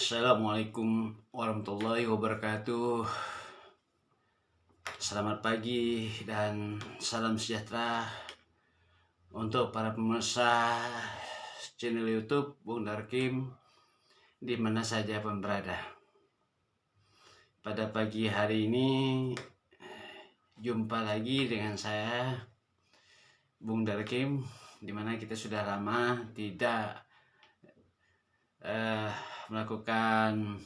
Assalamualaikum warahmatullahi wabarakatuh. Selamat pagi dan salam sejahtera untuk para pemirsa channel YouTube Bung Darkim di mana saja pun berada. Pada pagi hari ini jumpa lagi dengan saya Bung Darkim, di mana kita sudah lama tidak melakukan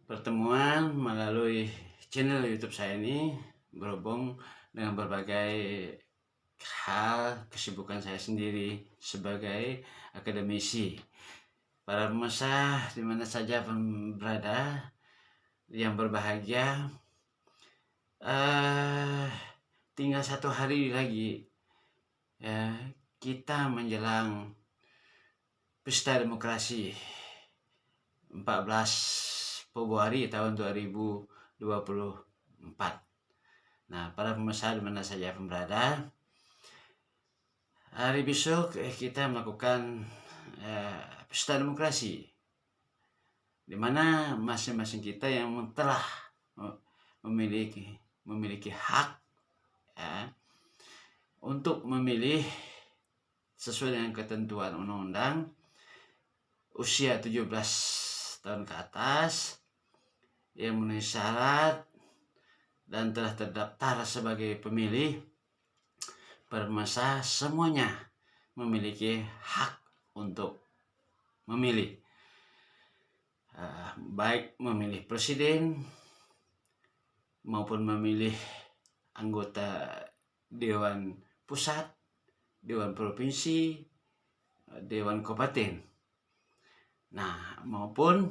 pertemuan melalui channel YouTube saya ini, berhubung dengan berbagai hal kesibukan saya sendiri sebagai akademisi. Para pemirsa di mana saja pun berada yang berbahagia, tinggal satu hari lagi ya, kita menjelang Pesta Demokrasi 14 Februari tahun 2024. Nah, para pemirsa di mana saja pun berada, hari besok kita melakukan Pesta Demokrasi, di mana masing-masing kita yang telah memiliki hak ya, untuk memilih sesuai dengan ketentuan undang-undang usia 17 tahun ke atas yang memenuhi syarat dan telah terdaftar sebagai pemilih. Pemirsa semuanya memiliki hak untuk memilih, baik memilih presiden maupun memilih anggota Dewan Pusat, Dewan Provinsi, Dewan Kabupaten, nah maupun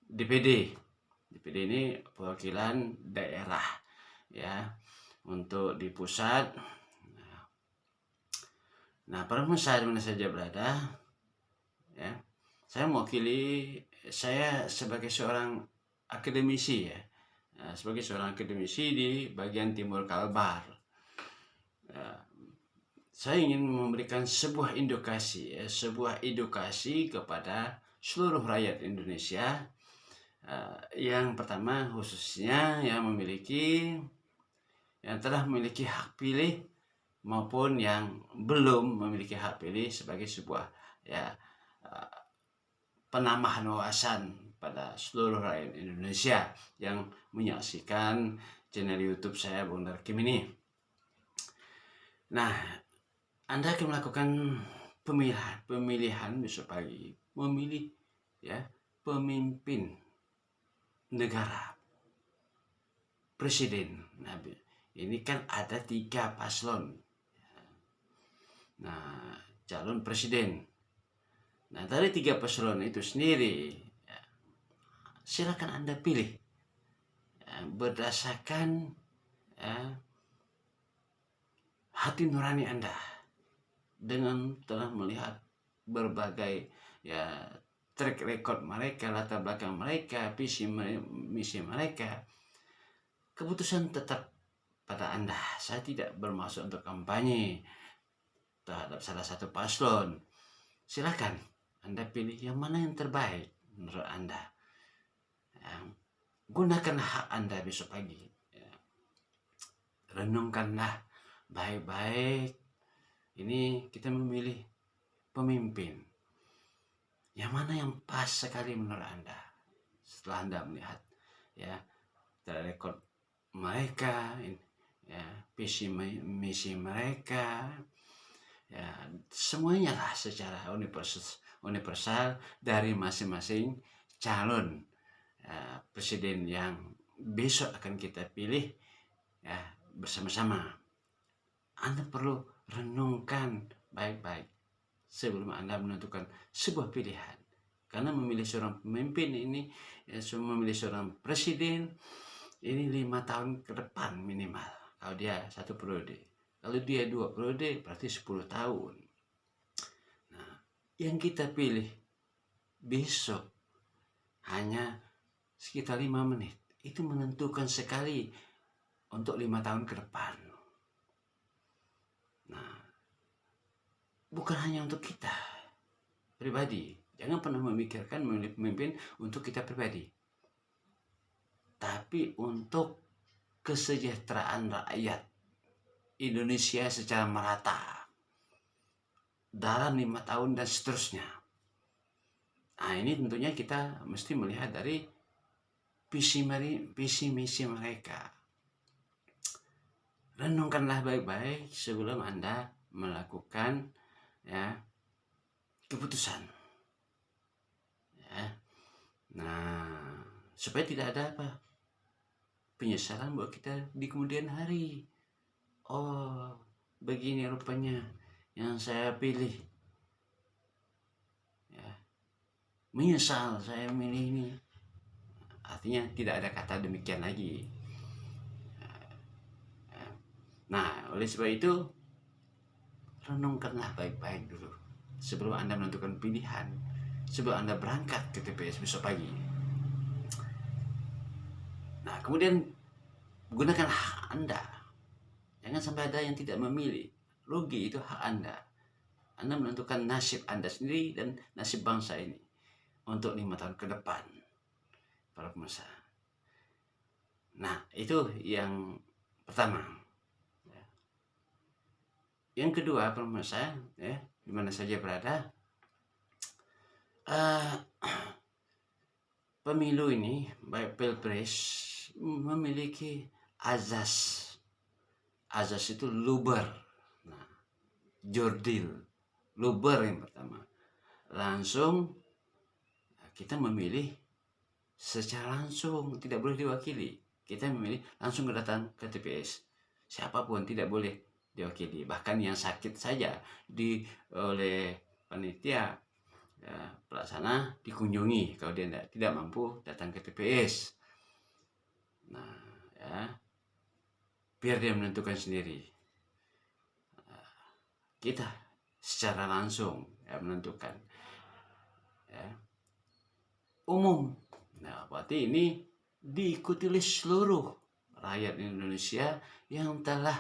DPD. DPD ini perwakilan daerah ya, untuk di pusat. Nah, para pemirsa di mana saja berada ya, saya mewakili, saya sebagai seorang akademisi ya, sebagai seorang akademisi di bagian timur Kalbar. Saya ingin memberikan sebuah edukasi kepada seluruh rakyat Indonesia. Yang pertama khususnya yang telah memiliki hak pilih maupun yang belum memiliki hak pilih, sebagai sebuah penambahan wawasan pada seluruh rakyat Indonesia yang menyaksikan channel YouTube saya Bung Darkim ini. Nah, Anda akan melakukan pemilihan besok pagi, memilih ya pemimpin negara, presiden. Nah, ini kan ada 3 paslon. Nah, calon presiden. Nah, dari 3 paslon itu sendiri, silakan Anda pilih berdasarkan hati nurani Anda, dengan telah melihat berbagai track record mereka, latar belakang mereka, visi misi mereka. Keputusan tetap pada Anda. Saya tidak bermaksud untuk kampanye terhadap salah satu paslon. Silakan Anda pilih yang mana yang terbaik menurut Anda. Gunakan hak Anda besok pagi. Renungkanlah baik-baik. Ini kita memilih pemimpin yang mana yang pas sekali menurut Anda. Setelah Anda melihat rekod mereka, visi misi mereka, semuanya lah secara universal dari masing-masing calon presiden yang besok akan kita pilih bersama-sama. Anda perlu renungkan baik-baik sebelum Anda menentukan sebuah pilihan. Karena memilih seorang pemimpin ini, memilih seorang presiden ini 5 tahun ke depan minimal. Kalau dia 1 periode, kalau dia 2 periode berarti 10 tahun. Nah, yang kita pilih besok hanya sekitar 5 menit. Itu menentukan sekali untuk 5 tahun ke depan. Nah, bukan hanya untuk kita pribadi, Jangan pernah memikirkan memilih pemimpin untuk kita pribadi, tapi untuk kesejahteraan rakyat Indonesia secara merata dalam 5 tahun dan seterusnya. Nah, ini tentunya kita mesti melihat dari visi misi mereka. Renungkanlah baik-baik sebelum Anda melakukan keputusan. Nah, supaya tidak ada penyesalan buat kita di kemudian hari. Oh, begini rupanya yang saya pilih. Menyesal saya memilih ini. Artinya tidak ada kata demikian lagi. Nah, oleh sebab itu, renungkanlah baik-baik dulu sebelum Anda menentukan pilihan, sebelum Anda berangkat ke TPS besok pagi. Nah, kemudian gunakan hak Anda. Jangan sampai ada yang tidak memilih. Rugi, itu hak Anda. Anda menentukan nasib Anda sendiri dan nasib bangsa ini untuk 5 tahun ke depan, para pemirsa. Nah, itu yang pertama. Yang kedua, pemirsa, di mana saja berada, pemilu ini, baik pilpres, memiliki azas. Azas itu luber. Nah, jurdil, luber yang pertama. Langsung kita memilih secara langsung, tidak boleh diwakili. Kita memilih langsung datang ke TPS. Siapapun tidak boleh diwakili. Bahkan yang sakit saja oleh panitia pelaksana dikunjungi kalau dia tidak mampu datang ke TPS. Nah, biar dia menentukan sendiri. Kita secara langsung menentukan. Umum. Nah, berarti ini diikuti oleh seluruh rakyat Indonesia yang telah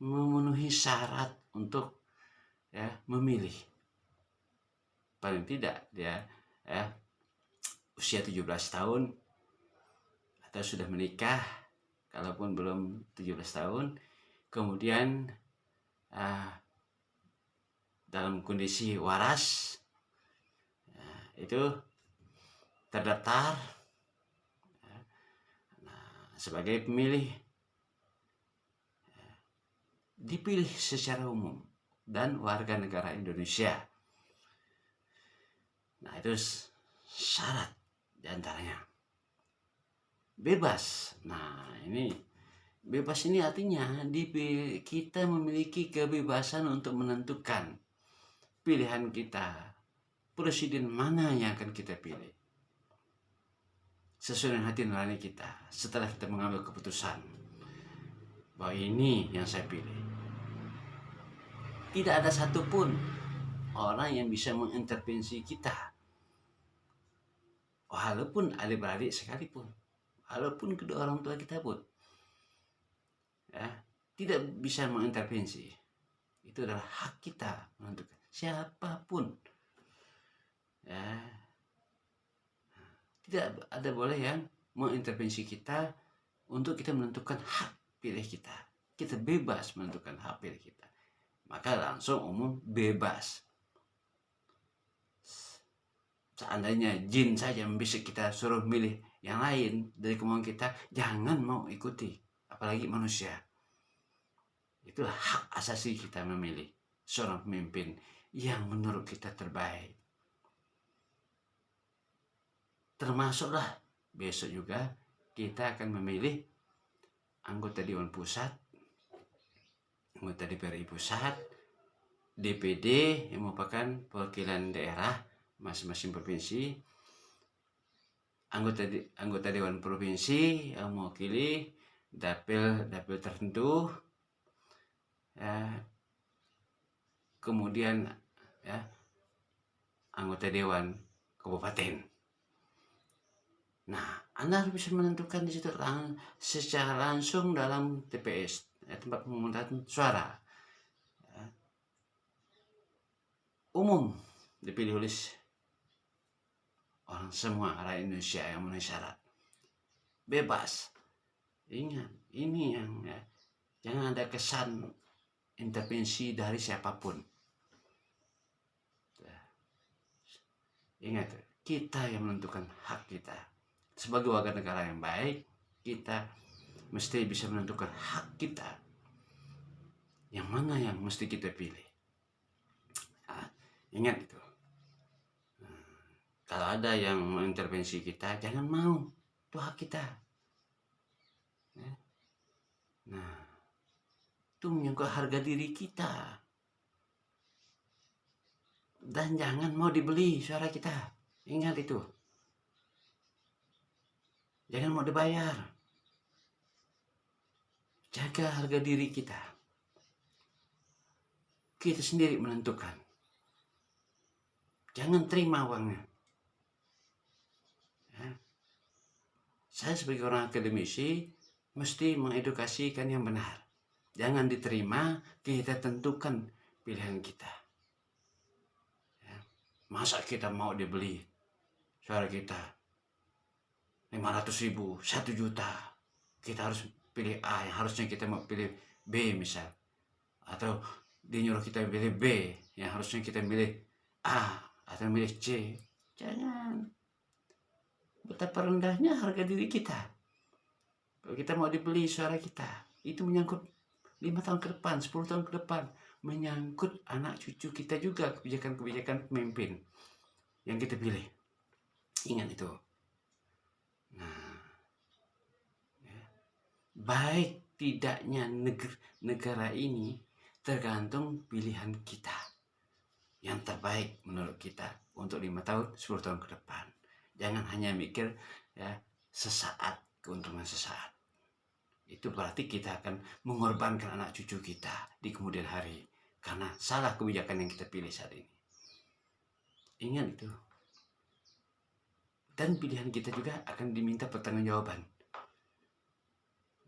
memenuhi syarat untuk memilih. Paling tidak dia usia 17 tahun atau sudah menikah, kalaupun belum 17 tahun, kemudian dalam kondisi waras, itu terdaftar sebagai pemilih, dipilih secara umum dan warga negara Indonesia. Nah, itu syarat diantaranya. Bebas. Nah, ini bebas ini artinya kita memiliki kebebasan untuk menentukan pilihan kita. Presiden mana yang akan kita pilih sesuai dengan hati nurani kita setelah kita mengambil keputusan bahwa ini yang saya pilih. Tidak ada satupun orang yang bisa mengintervensi kita, walaupun adik-beradik sekalipun, walaupun kedua orang tua kita pun tidak bisa mengintervensi. Itu adalah hak kita menentukan siapapun. Tidak ada boleh yang mengintervensi kita untuk kita menentukan hak pilih kita. Kita bebas menentukan hak pilih kita. Maka langsung umum bebas. Seandainya jin saja membisik kita suruh milih yang lain dari kemauan kita, jangan mau ikuti, apalagi manusia. Itulah hak asasi kita memilih seorang pemimpin yang menurut kita terbaik. Termasuklah besok juga kita akan memilih anggota Dewan Pusat, anggota DPRI Pusat, DPD yang merupakan perwakilan daerah masing-masing provinsi, anggota Dewan Provinsi yang mewakili dapil tertentu, kemudian anggota Dewan Kabupaten. Nah, Anda harus bisa menentukan di situ secara langsung dalam TPS, tempat pemungutan suara. Umum dipilih oleh orang semua rakyat Indonesia yang memenuhi syarat. Bebas. Ingat, ini yang jangan ada kesan intervensi dari siapapun. Ingat, kita yang menentukan hak kita. Sebagai warga negara yang baik, kita mesti bisa menentukan hak kita. Yang mana yang mesti kita pilih. Nah, ingat itu. Kalau ada yang mengintervensi kita, jangan mau. Itu hak kita. Nah, itu menyangkut harga diri kita. Dan jangan mau dibeli suara kita. Ingat itu. Jangan mau dibayar. Jaga harga diri kita. Kita sendiri menentukan. Jangan terima uangnya. Saya sebagai orang akademisi mesti mengedukasikan yang benar. Jangan diterima, kita tentukan pilihan kita. Masa kita mau dibeli suara kita 500.000, 1 juta. Kita harus pilih A, yang harusnya kita mau pilih B misal. Atau dinyuruh kita pilih B, yang harusnya kita pilih A atau pilih C. Jangan. Betapa rendahnya harga diri kita. Kalau kita mau dibeli suara kita, itu menyangkut 5 tahun ke depan, 10 tahun ke depan. Menyangkut anak cucu kita juga, kebijakan-kebijakan pemimpin yang kita pilih. Ingat itu. Nah, baik tidaknya negara ini tergantung pilihan kita. Yang terbaik menurut kita untuk 5 tahun, 10 tahun ke depan. Jangan hanya mikir sesaat, keuntungan sesaat. Itu berarti kita akan mengorbankan anak cucu kita di kemudian hari karena salah kebijakan yang kita pilih saat ini. Ingat itu. Dan pilihan kita juga akan diminta pertanggungjawaban.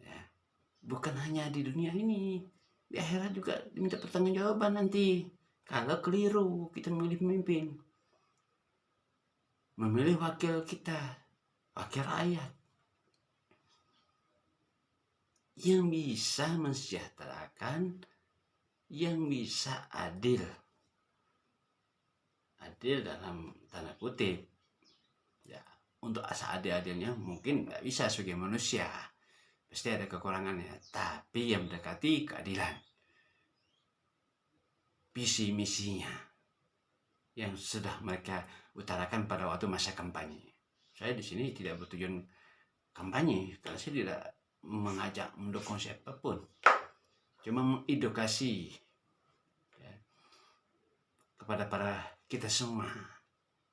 Ya. Bukan hanya di dunia ini, di akhirat juga diminta pertanggungjawaban nanti. Kalau keliru kita memilih pemimpin, memilih wakil kita, wakil rakyat yang bisa mensejahterakan, yang bisa adil. Adil dalam tanda kutip. Ya, untuk asa adil-adilnya mungkin nggak bisa sebagai manusia. Pasti ada kekurangannya. Tapi yang mendekati keadilan. Visi misinya yang sudah mereka utarakan pada waktu masa kampanye. Saya di sini tidak bertujuan kampanye, karena saya tidak mengajak mendukung siapapun. Cuma mengedukasi kepada para kita semua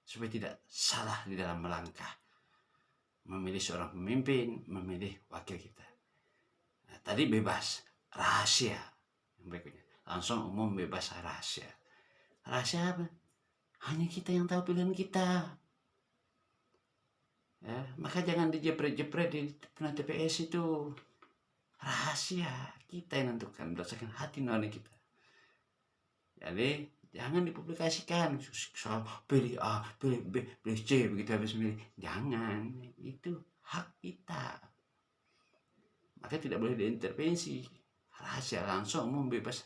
supaya tidak salah di dalam melangkah memilih seorang pemimpin, memilih wakil kita. Nah, tadi bebas, rahasia. Yang berikutnya, langsung umum, bebas, rahasia. Rahasia apa? Hanya kita yang tahu pilihan kita. Ya, maka jangan dijepret-jepret di TPS itu. Rahasia, kita yang menentukan berdasarkan hati nurani kita. Jadi jangan dipublikasikan soal pilih A, pilih B, pilih C, begitu habis milih. Jangan, itu hak kita. Maka tidak boleh diintervensi. Rahasia, langsung umum, bebas,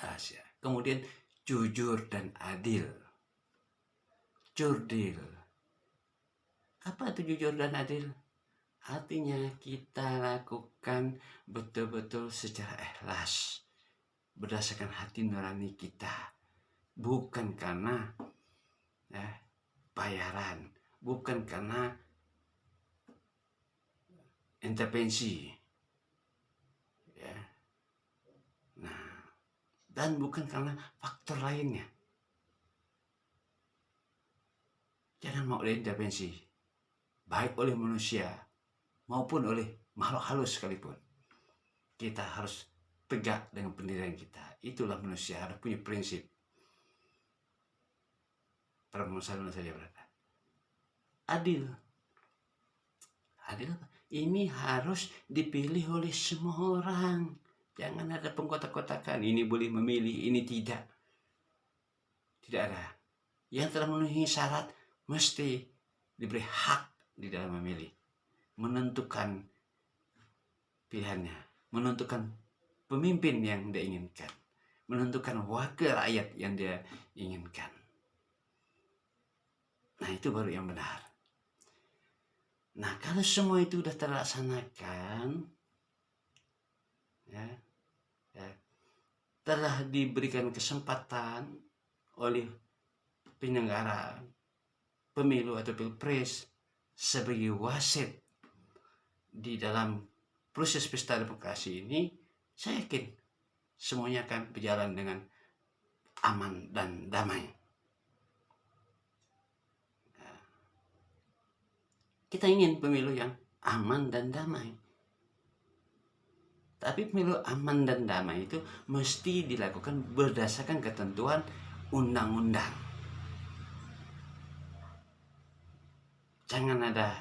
rahasia. Kemudian jujur dan adil. Jurdil. Apa itu jujur dan adil? Artinya kita lakukan betul-betul secara ikhlas, berdasarkan hati nurani kita, bukan karena bayaran, bukan karena intervensi, ya. Nah, dan bukan karena faktor lainnya. Jangan mau intervensi, baik oleh manusia maupun oleh makhluk halus sekalipun. Kita harus tegak dengan pendirian kita. Itulah manusia, harus punya prinsip. Permasalahan saja berada. Adil. Adil apa? Ini harus dipilih oleh semua orang. Jangan ada pengkotak-kotakan. Ini boleh memilih, ini tidak. Tidak ada. Yang telah memenuhi syarat mesti diberi hak di dalam memilih, menentukan pilihannya, menentukan pemimpin yang dia inginkan, menentukan wakil rakyat yang dia inginkan. Nah, itu baru yang benar. Nah, kalau semua itu sudah terlaksanakan, ya, telah diberikan kesempatan oleh penyelenggara pemilu atau pilpres sebagai wasit di dalam proses pesta demokrasi ini, saya yakin semuanya akan berjalan dengan aman dan damai. Kita ingin pemilu yang aman dan damai. Tapi pemilu aman dan damai itu mesti dilakukan berdasarkan ketentuan undang-undang. Jangan ada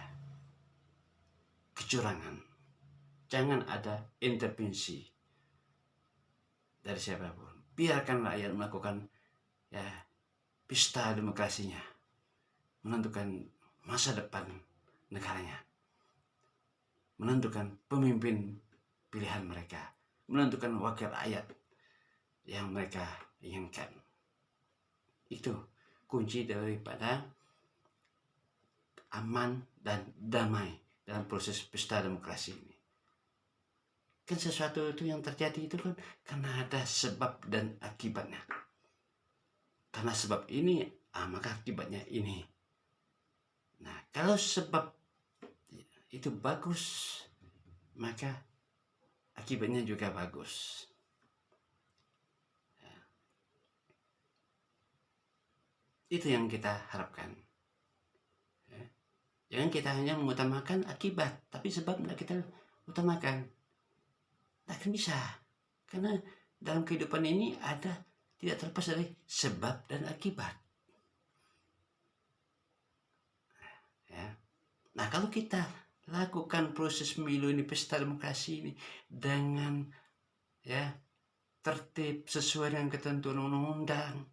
kecurangan. Jangan ada intervensi dari siapapun. Biarkan rakyat melakukan pesta demokrasinya, menentukan masa depan negaranya, menentukan pemimpin pilihan mereka, menentukan wakil rakyat yang mereka inginkan. Itu kunci daripada aman dan damai dalam proses pesta demokrasi ini. Kan sesuatu itu yang terjadi itu kan karena ada sebab dan akibatnya. Karena sebab ini, maka akibatnya ini. Nah, kalau sebab itu bagus, maka akibatnya juga bagus. Itu yang kita harapkan. Jangan kita hanya mengutamakan akibat, tapi sebab tidak kita utamakan. Tidak akan bisa. Karena dalam kehidupan ini ada tidak terlepas dari sebab dan akibat. Ya. Nah, kalau kita lakukan proses pemilu ini, pesta demokrasi ini dengan tertib sesuai dengan ketentuan undang-undang,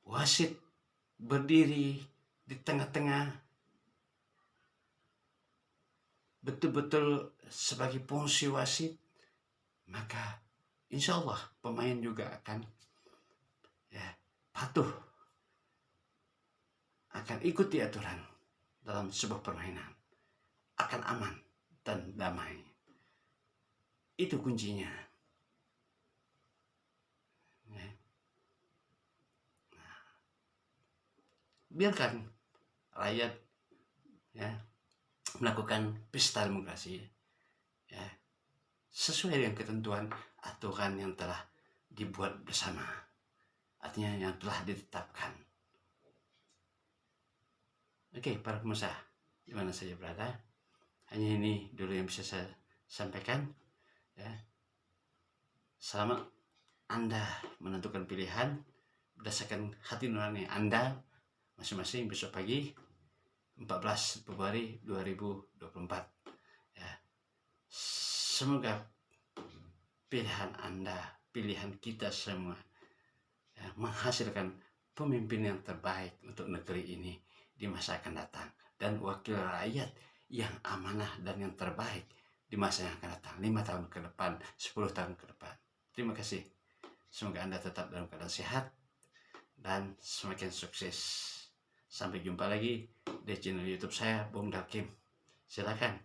wasit berdiri di tengah-tengah, betul-betul sebagai fungsi wasit, maka insya Allah pemain juga akan patuh, akan ikuti aturan dalam sebuah permainan, akan aman dan damai. Itu kuncinya. Biarkan rakyat melakukan pesta demokrasi sesuai dengan ketentuan aturan yang telah dibuat bersama, artinya yang telah ditetapkan. Oke, para pengusaha di mana saja berada, hanya ini dulu yang bisa saya sampaikan. Selamat Anda menentukan pilihan berdasarkan hati nurani Anda masing-masing besok pagi 14 Februari 2024. Semoga pilihan Anda, pilihan kita semua menghasilkan pemimpin yang terbaik untuk negeri ini di masa akan datang, dan wakil rakyat yang amanah dan yang terbaik di masa yang akan datang, 5 tahun ke depan, 10 tahun ke depan. Terima kasih. Semoga Anda tetap dalam keadaan sehat dan semakin sukses. Sampai jumpa lagi di channel YouTube saya, Bung Dakim. Silakan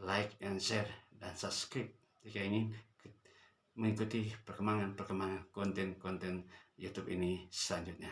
like and share dan subscribe jika ingin mengikuti perkembangan konten-konten YouTube ini selanjutnya.